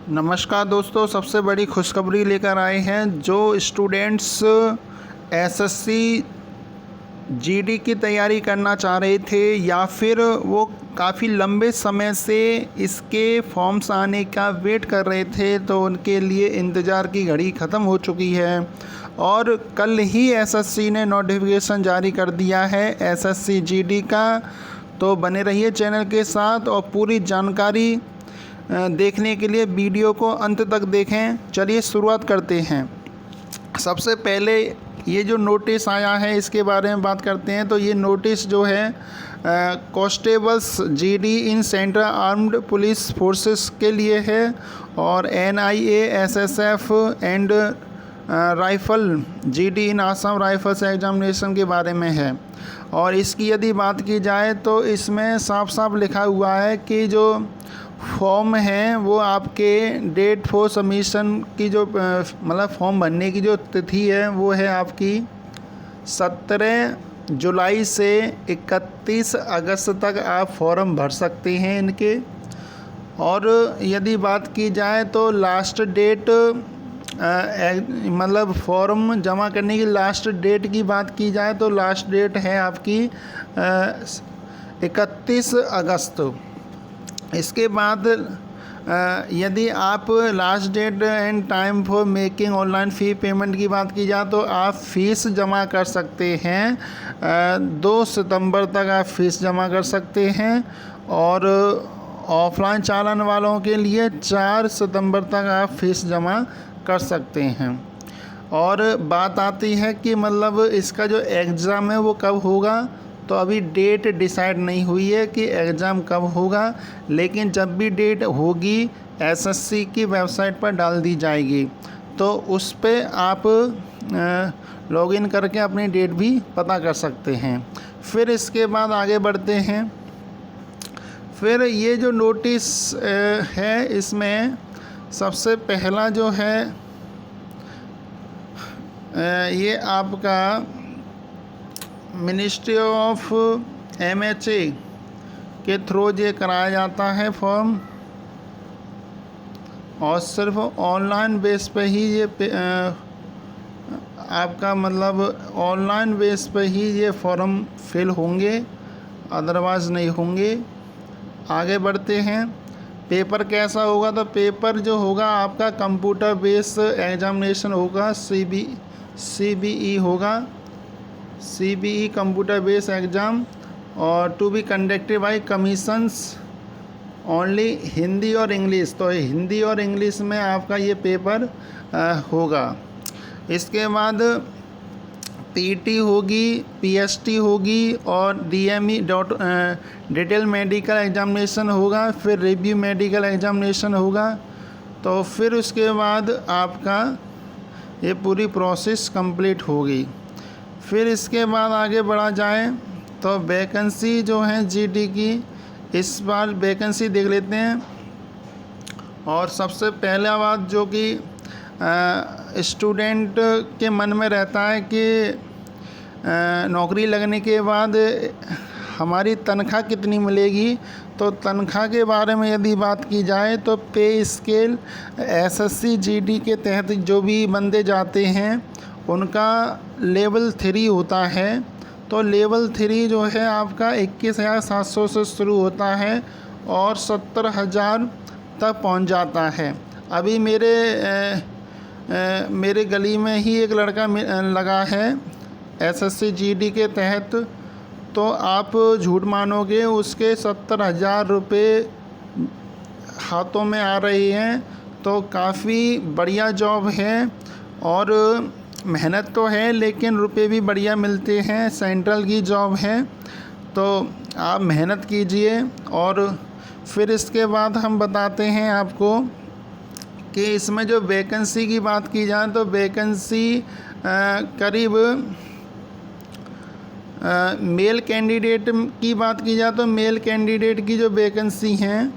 नमस्कार दोस्तों, सबसे बड़ी खुशखबरी लेकर आए हैं। जो स्टूडेंट्स एसएससी जीडी की तैयारी करना चाह रहे थे या फिर वो काफ़ी लंबे समय से इसके फॉर्म्स आने का वेट कर रहे थे, तो उनके लिए इंतज़ार की घड़ी ख़त्म हो चुकी है। और कल ही एसएससी ने नोटिफिकेशन जारी कर दिया है एसएससी जीडी का। तो बने रहिए चैनल के साथ और पूरी जानकारी देखने के लिए वीडियो को अंत तक देखें। चलिए शुरुआत करते हैं। सबसे पहले ये जो नोटिस आया है इसके बारे में बात करते हैं। तो ये नोटिस जो है constables GD in central armed police forces के लिए है और NIA SSF and rifle GD in Assam rifles examination के बारे में है। और इसकी यदि बात की जाए तो इसमें साफ साफ लिखा हुआ है कि जो फॉर्म है वो आपके डेट फॉर सबमिशन की जो मतलब फॉर्म भरने की जो तिथि है वो है आपकी 17 जुलाई से 31 अगस्त तक आप फॉर्म भर सकते हैं इनके। और यदि बात की जाए तो लास्ट डेट मतलब फॉर्म जमा करने की लास्ट डेट की बात की जाए तो लास्ट डेट है आपकी 31 अगस्त। इसके बाद यदि आप last date and time for making online fee payment की बात की जाए तो आप फ़ीस जमा कर सकते हैं। 2 सितंबर तक आप फ़ीस जमा कर सकते हैं और ऑफलाइन चालान वालों के लिए 4 सितंबर तक आप फ़ीस जमा कर सकते हैं। और बात आती है कि मतलब इसका जो एग्ज़ाम है वो कब होगा, तो अभी डेट डिसाइड नहीं हुई है कि एग्ज़ाम कब होगा, लेकिन जब भी डेट होगी एसएससी की वेबसाइट पर डाल दी जाएगी, तो उस पे आप लॉगिन करके अपनी डेट भी पता कर सकते हैं। फिर इसके बाद आगे बढ़ते हैं। फिर ये जो नोटिस है इसमें सबसे पहला जो है ये आपका मिनिस्ट्री ऑफ एमएचए के थ्रू ये कराया जाता है फॉर्म, और सिर्फ ऑनलाइन बेस पे ही ये आपका मतलब ऑनलाइन बेस पे ही ये फॉर्म फिल होंगे, अदरवाइज़ नहीं होंगे। आगे बढ़ते हैं। पेपर कैसा होगा, तो पेपर जो होगा आपका कंप्यूटर बेस एग्जामिनेशन होगा, सीबीई होगा, सीबीई कंप्यूटर बेस एग्ज़ाम, और to be conducted by commissions only Hindi और इंग्लिश। तो हिंदी और इंग्लिश में आपका ये पेपर होगा। इसके बाद पीटी होगी, पीएसटी होगी और डीएमई डिटेल मेडिकल एग्जामिनेशन होगा, फिर रिव्यू मेडिकल एग्जामिनेशन होगा। तो फिर उसके बाद आपका ये पूरी प्रोसेस कंप्लीट होगी। फिर इसके बाद आगे बढ़ा जाए तो वैकेंसी जो है जीडी की, इस बार वैकेंसी देख लेते हैं। और सबसे पहला बात जो कि स्टूडेंट के मन में रहता है कि नौकरी लगने के बाद हमारी तनख्वाह कितनी मिलेगी, तो तनख्वाह के बारे में यदि बात की जाए तो पे स्केल एसएससी जीडी के तहत जो भी बंदे जाते हैं उनका लेवल 3 होता है। तो लेवल 3 जो है आपका 21,700 से शुरू होता है और 70,000 तक पहुंच जाता है। अभी मेरे गली में ही एक लड़का लगा है एसएससी जीडी के तहत, तो आप झूठ मानोगे उसके 70,000 रुपये हाथों में आ रही हैं। तो काफ़ी बढ़िया जॉब है और मेहनत तो है लेकिन रुपए भी बढ़िया मिलते हैं। सेंट्रल की जॉब है, तो आप मेहनत कीजिए। और फिर इसके बाद हम बताते हैं आपको कि इसमें जो वैकेंसी की बात की जाए तो वैकेंसी करीब मेल कैंडिडेट की बात की जाए तो मेल कैंडिडेट की जो वैकेंसी हैं,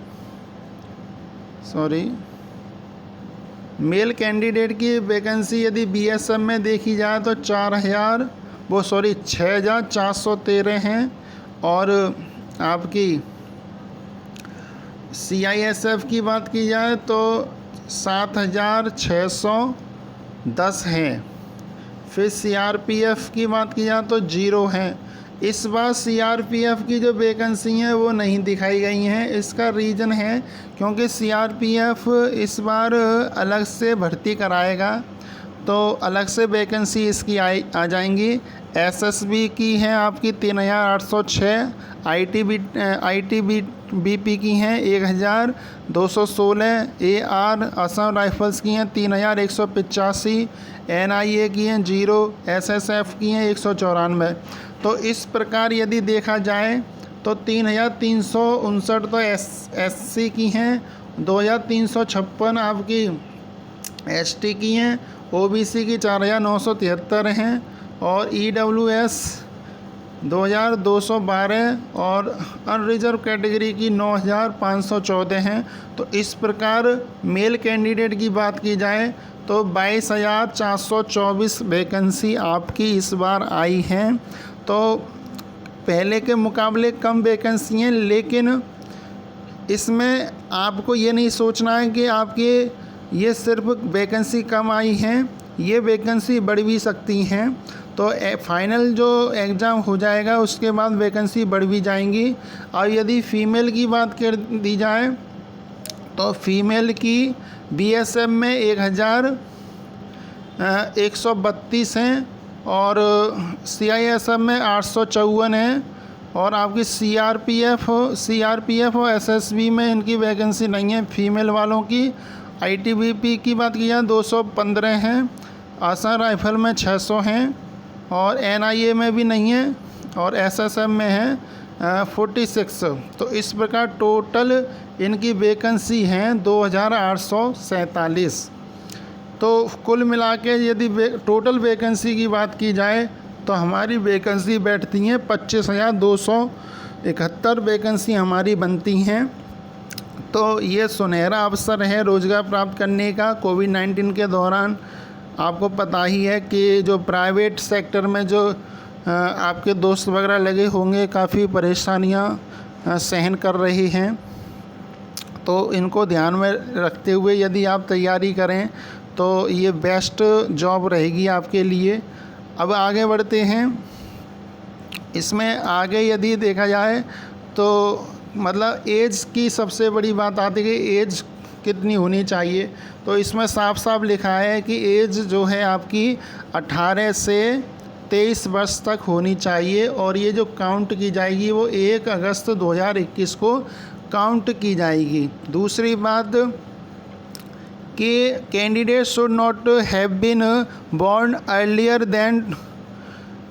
मेल कैंडिडेट की वैकेंसी यदि बीएसएफ में देखी जाए तो 6,413 हैं। और आपकी सीआईएसएफ की बात की जाए तो 7,610 हैं। फिर सीआरपीएफ की बात की जाए तो 0 हैं। इस बार सीआरपीएफ की जो वैकेंसी हैं वो नहीं दिखाई गई हैं। इसका रीज़न है क्योंकि सीआरपीएफ इस बार अलग से भर्ती कराएगा, तो अलग से वैकेंसी इसकी आ जाएंगी। एसएसबी की हैं आपकी 3,806, आईटीबीपी की हैं 1,216, एआर असम राइफल्स की हैं 3,185, एनआईए की हैं 0, एसएसएफ की हैं 194। तो इस प्रकार यदि देखा जाए तो 3,359 तो एससी की हैं, 2,356 आपकी एसटी की हैं, ओबीसी की 4,973 हैं और ईडब्ल्यूएस 2,212 और अनरिजर्व कैटेगरी की 9,514 हैं। तो इस प्रकार मेल कैंडिडेट की बात की जाए तो 22,424 वैकेंसी आपकी इस बार आई हैं। तो पहले के मुकाबले कम वैकेंसी हैं, लेकिन इसमें आपको ये नहीं सोचना है कि आपके ये सिर्फ वैकेंसी कम आई हैं, ये वैकेंसी बढ़ भी सकती हैं। तो फाइनल जो एग्ज़ाम हो जाएगा उसके बाद वैकेंसी बढ़ भी जाएंगी। और यदि फ़ीमेल की बात कर दी जाए तो फ़ीमेल की बीएसएफ में 1,132 हैं और सीआईएसएफ में 854 हैं और आपकी सीआरपीएफ और एसएसबी में इनकी वैकेंसी नहीं है फीमेल वालों की। आईटीबीपी की बात की जाए 215 हैं, असम राइफल में 600 हैं और एनआईए में भी नहीं है और एसएसएफ में है 46। तो इस प्रकार टोटल इनकी वैकेंसी हैं 2,847। तो कुल मिला के यदि टोटल वैकेंसी की बात की जाए तो हमारी वैकेंसी बैठती हैं 25,271 वैकेंसी हमारी बनती हैं। तो ये सुनहरा अवसर है रोज़गार प्राप्त करने का। कोविड-19 के दौरान आपको पता ही है कि जो प्राइवेट सेक्टर में जो आपके दोस्त वगैरह लगे होंगे काफ़ी परेशानियां सहन कर रहे हैं। तो इनको ध्यान में रखते हुए यदि आप तैयारी करें तो ये बेस्ट जॉब रहेगी आपके लिए। अब आगे बढ़ते हैं। इसमें आगे यदि देखा जाए तो मतलब एज की सबसे बड़ी बात आती है कि एज कितनी होनी चाहिए। तो इसमें साफ साफ लिखा है कि एज जो है आपकी 18 से 23 वर्ष तक होनी चाहिए और ये जो काउंट की जाएगी वो 1 अगस्त 2021 को काउंट की जाएगी। दूसरी बात कि candidate should not have been born earlier than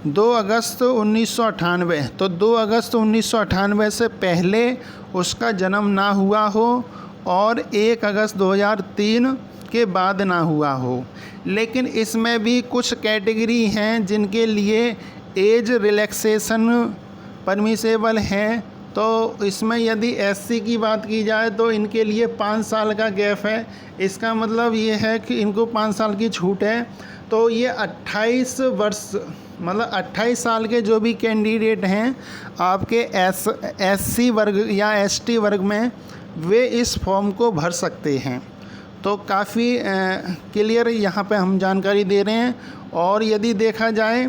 2 August 1998। तो 2 अगस्त 1998 से पहले उसका जन्म ना हुआ हो और 1 अगस्त 2003 के बाद ना हुआ हो। लेकिन इसमें भी कुछ कैटेगरी हैं जिनके लिए एज रिलैक्सेशन परमिसेबल है। तो इसमें यदि एससी की बात की जाए तो इनके लिए 5 साल का गैप है। इसका मतलब ये है कि इनको 5 साल की छूट है। तो ये 28 वर्ष मतलब 28 साल के जो भी कैंडिडेट हैं आपके एससी वर्ग या एसटी वर्ग में, वे इस फॉर्म को भर सकते हैं। तो काफ़ी क्लियर यहाँ पे हम जानकारी दे रहे हैं। और यदि देखा जाए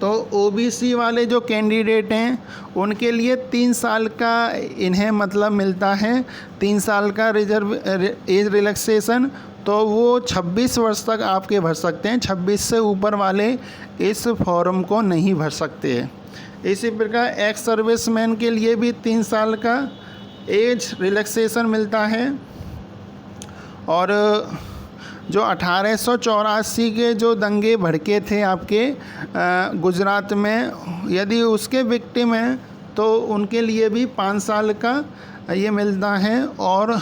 तो ओबीसी वाले जो कैंडिडेट हैं उनके लिए 3 साल का इन्हें मतलब मिलता है, 3 साल का रिजर्व एज रिलैक्सेशन। तो वो 26 वर्ष तक आपके भर सकते हैं, 26 से ऊपर वाले इस फॉर्म को नहीं भर सकते। इसी प्रकार एक्स सर्विसमैन के लिए भी 3 साल का एज रिलैक्सेशन मिलता है। और जो 1884 के जो दंगे भड़के थे आपके गुजरात में, यदि उसके विक्टिम हैं तो उनके लिए भी 5 साल का ये मिलता है। और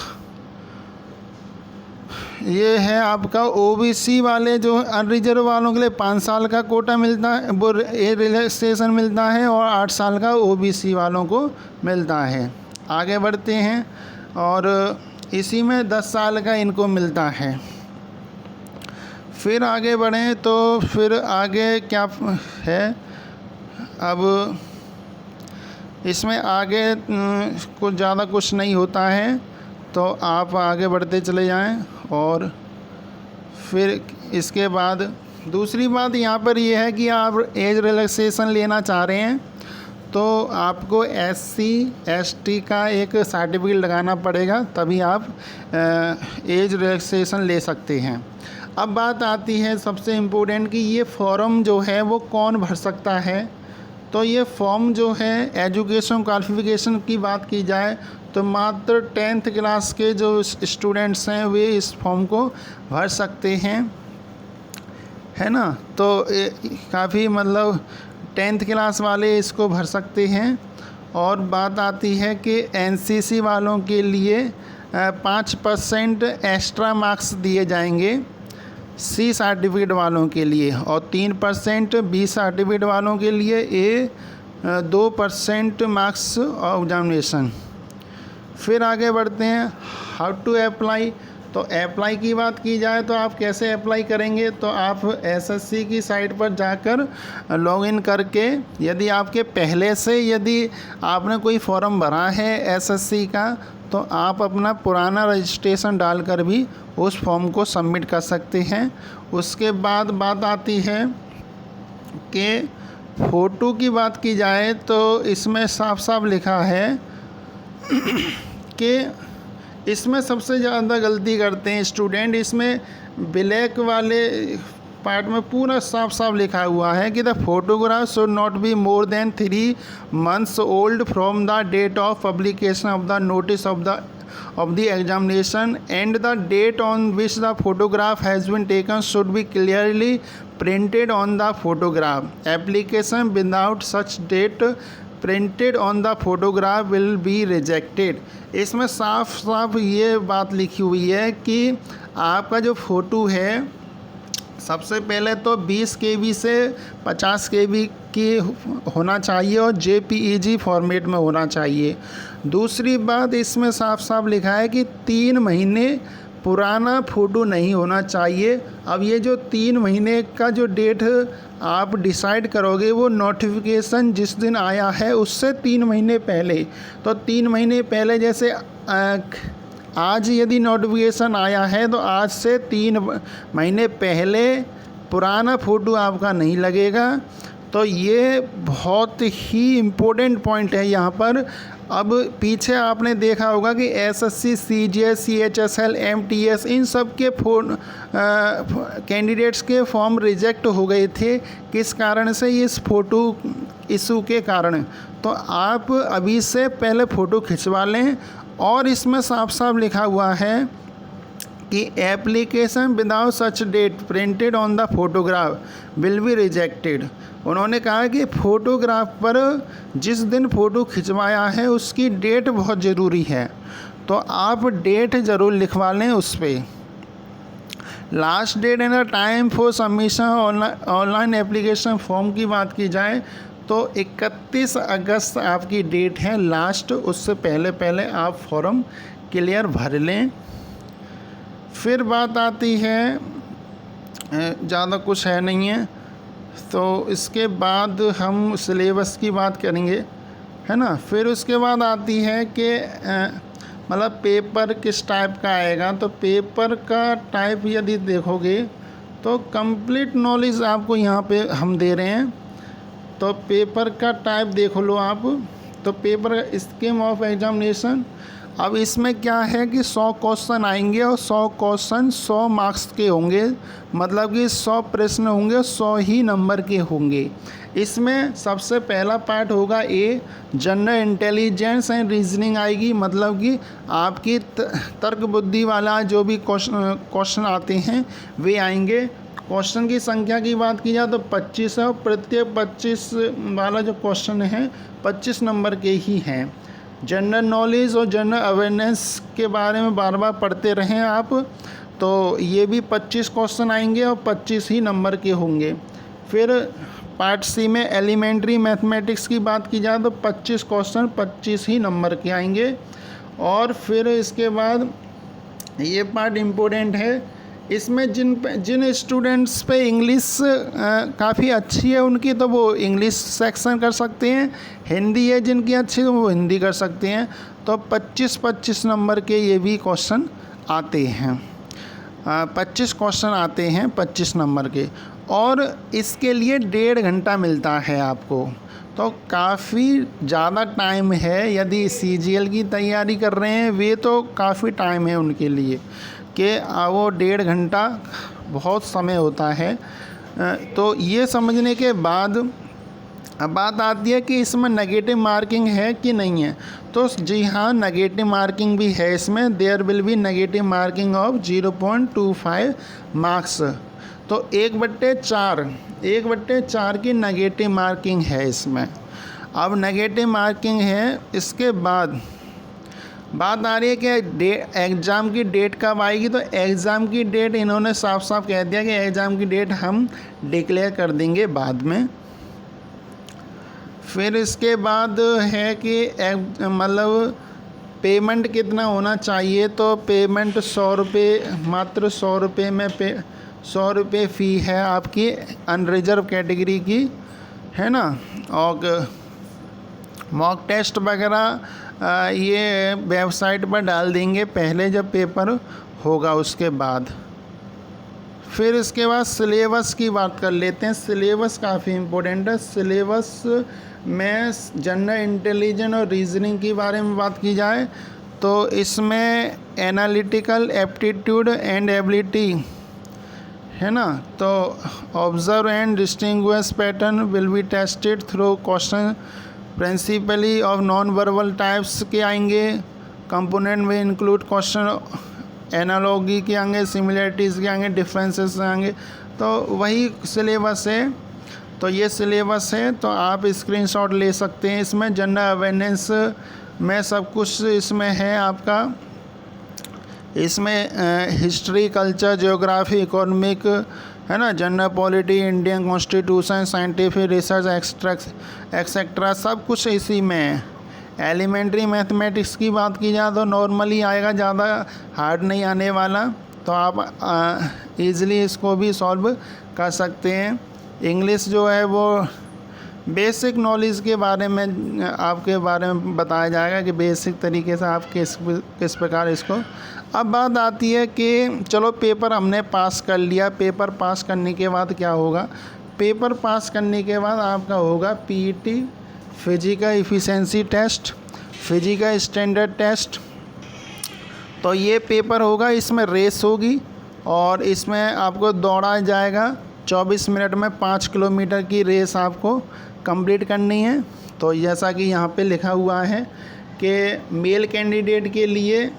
ये है आपका ओबीसी वाले जो अनरिजर्व वालों के लिए 5 साल का कोटा मिलता है, वो रिलैक्सेशन मिलता है और 8 साल का ओबीसी वालों को मिलता है। आगे बढ़ते हैं और इसी में 10 साल का इनको मिलता है। फिर आगे बढ़ें तो फिर आगे क्या है, अब इसमें आगे कुछ ज़्यादा कुछ नहीं होता है। तो आप आगे बढ़ते चले जाएं। और फिर इसके बाद दूसरी बात यहाँ पर यह है कि आप एज रिलैक्सेशन लेना चाह रहे हैं तो आपको SC ST का एक सर्टिफिकेट लगाना पड़ेगा, तभी आप एज रिलैक्सेशन ले सकते हैं। अब बात आती है सबसे इम्पोर्टेंट कि ये फॉर्म जो है वो कौन भर सकता है। तो ये फॉर्म जो है एजुकेशन क्वालिफिकेशन की बात की जाए तो मात्र 10th क्लास के जो स्टूडेंट्स हैं वे इस फॉर्म को भर सकते हैं, है ना। तो काफ़ी मतलब 10th क्लास वाले इसको भर सकते हैं। और बात आती है कि NCC वालों के लिए 5% एक्स्ट्रा मार्क्स दिए जाएंगे C सर्टिफिकेट वालों के लिए, और 3% B सर्टिफिकेट वालों के लिए 2% मार्क्स ऑफ एग्जामिनेशन। फिर आगे बढ़ते हैं हाउ टू अप्लाई। तो अप्लाई की बात की जाए तो आप कैसे अप्लाई करेंगे, तो आप SSC की साइट पर जाकर लॉगिन करके, यदि आपके पहले से यदि आपने कोई फॉर्म भरा है SSC का, तो आप अपना पुराना रजिस्ट्रेशन डालकर भी उस फॉर्म को सबमिट कर सकते हैं। उसके बाद बात आती है कि फ़ोटो की बात की जाए तो इसमें साफ साफ लिखा है कि इसमें सबसे ज़्यादा गलती करते हैं स्टूडेंट। इसमें ब्लैक वाले पार्ट में पूरा साफ साफ लिखा हुआ है कि the photograph should not be more than 3 months old from the date of publication of the notice of the examination and the date on which the photograph has been taken should be clearly printed on the photograph. Application without such date printed on the photograph will be rejected. इसमें साफ साफ ये बात लिखी हुई है कि आपका जो फ़ोटो है सबसे पहले तो 20 KB से 50 KB की होना चाहिए और JPEG फॉर्मेट में होना चाहिए। दूसरी बात इसमें साफ साफ लिखा है कि 3 महीने पुराना फ़ोटो नहीं होना चाहिए। अब ये जो 3 महीने का जो डेट आप डिसाइड करोगे वो नोटिफिकेशन जिस दिन आया है उससे 3 महीने पहले। तो 3 महीने पहले जैसे आज यदि नोटिफिकेशन आया है तो आज से 3 महीने पहले पुराना फ़ोटो आपका नहीं लगेगा। तो ये बहुत ही इम्पोर्टेंट पॉइंट है यहाँ पर। अब पीछे आपने देखा होगा कि SSC CGS CHSL MTS इन सब के कैंडिडेट्स के फॉर्म रिजेक्ट हो गए थे। किस कारण से? इस फ़ोटो इशू के कारण। तो आप अभी से पहले फ़ोटो खिंचवा लें। और इसमें साफ साफ लिखा हुआ है कि application without such date printed on the photograph will be rejected. उन्होंने कहा कि फ़ोटोग्राफ पर जिस दिन फ़ोटो खिंचवाया है उसकी डेट बहुत ज़रूरी है, तो आप डेट ज़रूर लिखवा लें उस पर। Last date and the time for submission online application form की बात की जाए तो 31 अगस्त आपकी डेट है लास्ट। उससे पहले पहले आप फॉर्म क्लियर भर लें। फिर बात आती है, ज़्यादा कुछ है नहीं है, तो इसके बाद हम सिलेबस की बात करेंगे, है ना। फिर उसके बाद आती है कि मतलब पेपर किस टाइप का आएगा। तो पेपर का टाइप यदि देखोगे तो कंप्लीट नॉलेज आपको यहाँ पे हम दे रहे हैं। तो पेपर का टाइप देख लो आप। तो पेपर का स्कीम ऑफ एग्जामिनेशन, अब इसमें क्या है कि 100 क्वेश्चन आएंगे और 100 क्वेश्चन 100 मार्क्स के होंगे, मतलब कि 100 प्रश्न होंगे, 100 ही नंबर के होंगे। इसमें सबसे पहला पार्ट होगा A general intelligence and reasoning आएगी, मतलब कि आपकी तर्क बुद्धि वाला जो भी क्वेश्चन आते हैं वे आएंगे। क्वेश्चन की संख्या की बात की जाए तो 25 है और प्रत्येक 25 वाला जो क्वेश्चन है 25 नंबर के ही हैं। जनरल नॉलेज और जनरल अवेयरनेस के बारे में बार बार पढ़ते रहें आप। तो ये भी 25 क्वेश्चन आएंगे और 25 ही नंबर के होंगे। फिर पार्ट C में एलिमेंट्री मैथमेटिक्स की बात की जाए तो 25 क्वेश्चन 25 ही नंबर के आएंगे। और फिर इसके बाद ये पार्ट इम्पोर्टेंट है, इसमें जिन स्टूडेंट्स पे इंग्लिश काफ़ी अच्छी है उनकी, तो वो इंग्लिश सेक्शन कर सकते हैं। हिंदी है जिनकी अच्छी, तो वो हिंदी कर सकते हैं। तो 25-25 नंबर के ये भी क्वेश्चन आते हैं। 25 क्वेश्चन आते हैं 25 नंबर के, और इसके लिए 1.5 घंटा मिलता है आपको। तो काफ़ी ज़्यादा टाइम है। यदि CGL की तैयारी कर रहे हैं वे, तो काफ़ी टाइम है उनके लिए कि वो 1.5 घंटा बहुत समय होता है। तो ये समझने के बाद अब बात आती है कि इसमें नेगेटिव मार्किंग है कि नहीं है। तो जी हाँ, नेगेटिव मार्किंग भी है इसमें। There will be negative marking of 0.25 marks. तो 1/4 की नेगेटिव मार्किंग है इसमें। अब नेगेटिव मार्किंग है, इसके बाद बात आ रही है कि एग्ज़ाम की डेट कब आएगी। तो एग्ज़ाम की डेट इन्होंने साफ साफ कह दिया कि एग्ज़ाम की डेट हम डिक्लेयर कर देंगे बाद में। फिर इसके बाद है कि मतलब पेमेंट कितना होना चाहिए। तो पेमेंट 100 रुपये, मात्र 100 रुपये में 100 रुपये फ़ी है आपकी अनरिजर्व कैटेगरी की, है ना। और मॉक टेस्ट वगैरह ये वेबसाइट पर डाल देंगे पहले जब पेपर होगा उसके बाद। फिर इसके बाद सिलेबस की बात कर लेते हैं। सिलेबस काफ़ी इम्पोर्टेंट है। सिलेबस में जनरल इंटेलिजेंस और रीजनिंग के बारे में बात की जाए तो इसमें एनालिटिकल एप्टीट्यूड एंड एबिलिटी है ना। तो observe and distinguish pattern will be tested through question principally of non verbal types के आएंगे। कंपोनेंट में इंक्लूड क्वेश्चन एनालॉगी के आएंगे, सिमिलरिटीज़ के आएंगे, डिफरेंसेस आएंगे। तो वही सिलेबस है। तो ये सिलेबस है, तो आप स्क्रीनशॉट ले सकते हैं। इसमें जनरल अवेयरनेस में सब कुछ इसमें है आपका। इसमें हिस्ट्री, कल्चर, ज्योग्राफी, इकोनॉमिक, है ना, general polity, Indian constitution, scientific research etcetera सब कुछ इसी में है। एलिमेंट्री मैथमेटिक्स की बात की जाए तो नॉर्मली आएगा, ज़्यादा हार्ड नहीं आने वाला। तो आप इजीली इसको भी सॉल्व कर सकते हैं। इंग्लिश जो है वो बेसिक नॉलेज के बारे में आपके बारे में बताया जाएगा कि बेसिक तरीके से आप किस प्रकार इसको। अब बात आती है कि चलो पेपर हमने पास कर लिया। पेपर पास करने के बाद क्या होगा। पेपर पास करने के बाद आपका होगा PET, physical efficiency test, physical standard test. तो ये पेपर होगा, इसमें रेस होगी और इसमें आपको दौड़ा जाएगा। 24 मिनट में 5 किलोमीटर की रेस आपको कंप्लीट करनी है। तो जैसा कि यहाँ पे लिखा हुआ है कि मेल कैंडिडेट के लिए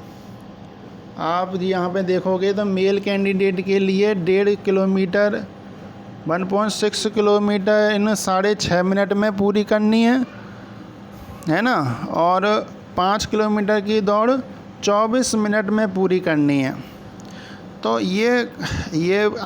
आप यहाँ पे देखोगे तो मेल कैंडिडेट के लिए 1.5 किलोमीटर 1.6 किलोमीटर इन 6.5 मिनट में पूरी करनी है ना। और 5 किलोमीटर की दौड़ 24 मिनट में पूरी करनी है। तो ये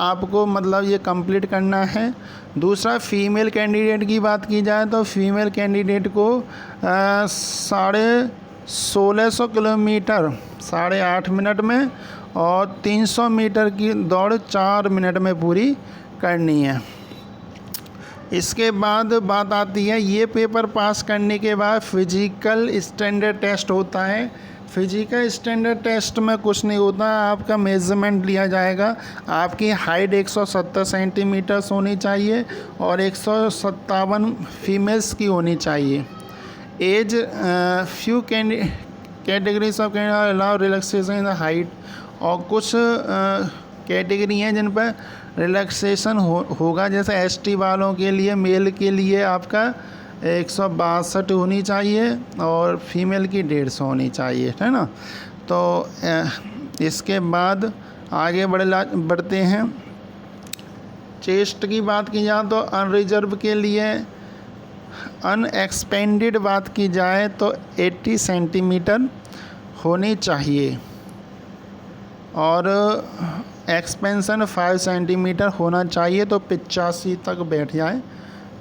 आपको मतलब ये कंप्लीट करना है। दूसरा फीमेल कैंडिडेट की बात की जाए तो फीमेल कैंडिडेट को 1650 किलोमीटर 8.5 मिनट में और 300 मीटर की दौड़ 4 मिनट में पूरी करनी है। इसके बाद बात आती है, ये पेपर पास करने के बाद फिजिकल स्टैंडर्ड टेस्ट होता है। फिजिकल स्टैंडर्ड टेस्ट में कुछ नहीं होता, आपका मेज़रमेंट लिया जाएगा। आपकी हाइट 170 सेंटीमीटर होनी चाहिए और 157 फीमेल्स की होनी चाहिए। As few categories of allow relaxation in the height. और कुछ कैटेगरी हैं जिन पर रिलैक्सेशन होगा, जैसे ST वालों के लिए, मेल के लिए आपका 162 होनी चाहिए और फीमेल की 150 होनी चाहिए, है ना। तो इसके बाद आगे बढ़ते हैं। चेस्ट की बात की जाए तो अनरिजर्व के लिए अनएक्सपेंडेड बात की जाए तो 80 सेंटीमीटर होनी चाहिए और एक्सपेंशन 5 सेंटीमीटर होना चाहिए। तो 85 तक बैठ जाए।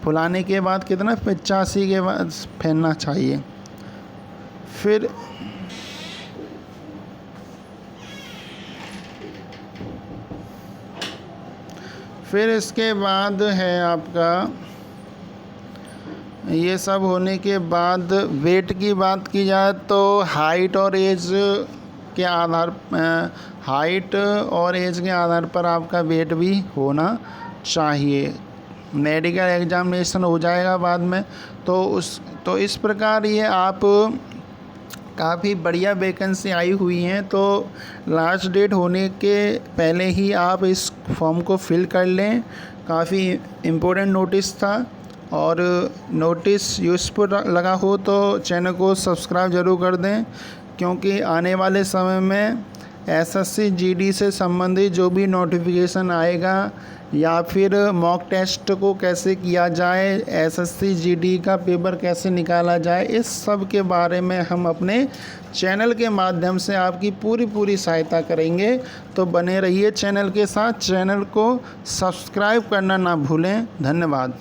फुलाने के बाद कितना 85 के बाद फैलना चाहिए। फिर फिर इसके बाद है आपका, ये सब होने के बाद वेट की बात की जाए तो हाइट और एज के आधार पर आपका वेट भी होना चाहिए। मेडिकल एग्जामिनेशन हो जाएगा बाद में, तो इस प्रकार ये आप काफ़ी बढ़िया वैकेंसी आई हुई हैं। तो लास्ट डेट होने के पहले ही आप इस फॉर्म को फिल कर लें। काफ़ी इम्पोर्टेंट नोटिस था, और नोटिस यूज़फुल लगा हो तो चैनल को सब्सक्राइब ज़रूर कर दें, क्योंकि आने वाले समय में एसएससी जीडी से संबंधित जो भी नोटिफिकेशन आएगा, या फिर मॉक टेस्ट को कैसे किया जाए, एसएससी जीडी का पेपर कैसे निकाला जाए, इस सब के बारे में हम अपने चैनल के माध्यम से आपकी पूरी सहायता करेंगे। तो बने रहिए चैनल के साथ, चैनल को सब्सक्राइब करना ना भूलें। धन्यवाद।